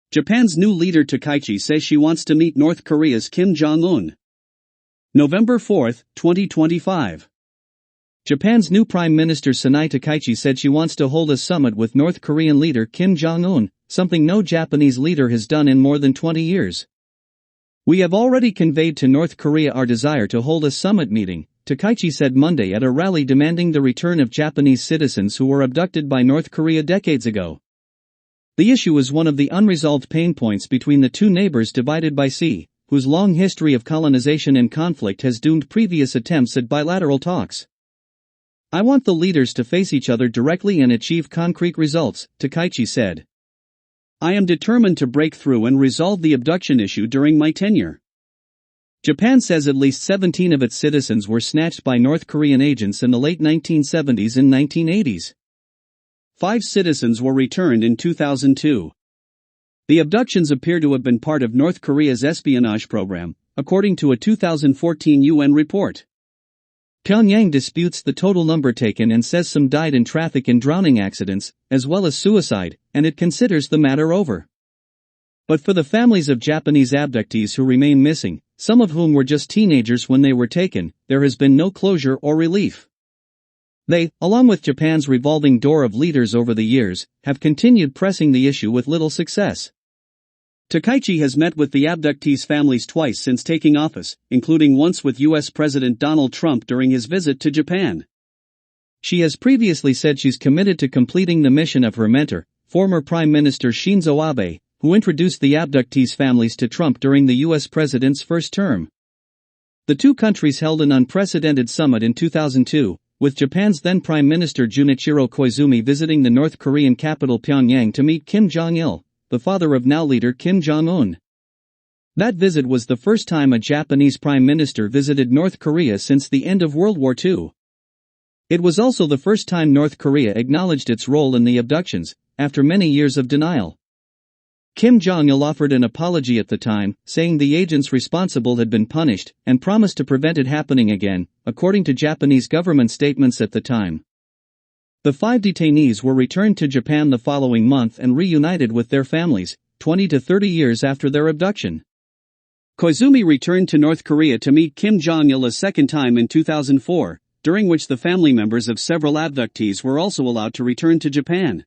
Japan's new leader Takaichi says she wants to meet North Korea's Kim Jong-un. November 4, 2025. Japan's new Prime Minister Sanai Takaichi said she wants to hold a summit with North Korean leader Kim Jong-un, something no Japanese leader has done in more than 20 years. "We have already conveyed to North Korea our desire to hold a summit meeting," Takaichi said Monday at a rally demanding the return of Japanese citizens who were abducted by North Korea decades ago. The issue is one of the unresolved pain points between the two neighbors divided by sea, whose long history of colonization and conflict has doomed previous attempts at bilateral talks. "I want the leaders to face each other directly and achieve concrete results," Takaichi said. "I am determined to break through and resolve the abduction issue during my tenure." Japan says at least 17 of its citizens were snatched by North Korean agents in the late 1970s and 1980s. 5 citizens were returned in 2002. The abductions appear to have been part of North Korea's espionage program, according to a 2014 UN report. Pyongyang disputes the total number taken and says some died in traffic and drowning accidents, as well as suicide, and it considers the matter over. But for the families of Japanese abductees who remain missing, some of whom were just teenagers when they were taken, there has been no closure or relief. They, along with Japan's revolving door of leaders over the years, have continued pressing the issue with little success. Takaichi has met with the abductees' families twice since taking office, including once with U.S. President Donald Trump during his visit to Japan. She has previously said she's committed to completing the mission of her mentor, former Prime Minister Shinzo Abe, who introduced the abductees' families to Trump during the U.S. president's first term. The two countries held an unprecedented summit in 2002, with Japan's then Prime Minister Junichiro Koizumi visiting the North Korean capital Pyongyang to meet Kim Jong-il, the father of now leader Kim Jong-un. That visit was the first time a Japanese prime minister visited North Korea since the end of World War II. It was also the first time North Korea acknowledged its role in the abductions, after many years of denial. Kim Jong-il offered an apology at the time, saying the agents responsible had been punished, and promised to prevent it happening again, according to Japanese government statements at the time. The 5 detainees were returned to Japan the following month and reunited with their families, 20 to 30 years after their abduction. Koizumi returned to North Korea to meet Kim Jong-il a second time in 2004, during which the family members of several abductees were also allowed to return to Japan.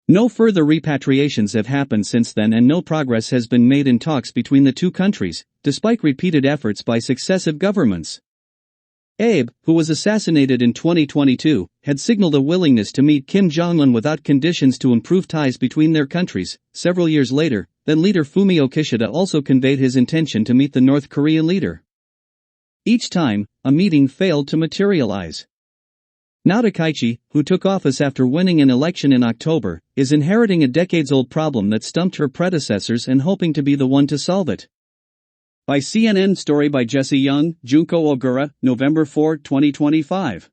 No further repatriations have happened since then, and no progress has been made in talks between the two countries, despite repeated efforts by successive governments. Abe, who was assassinated in 2022, had signaled a willingness to meet Kim Jong-un without conditions to improve ties between their countries. Several years later, then leader Fumio Kishida also conveyed his intention to meet the North Korean leader. Each time, a meeting failed to materialize. Now Takaichi, who took office after winning an election in October, is inheriting a decades-old problem that stumped her predecessors and hoping to be the one to solve it. By CNN, story by Jesse Young, Junko Ogura, November 4, 2025.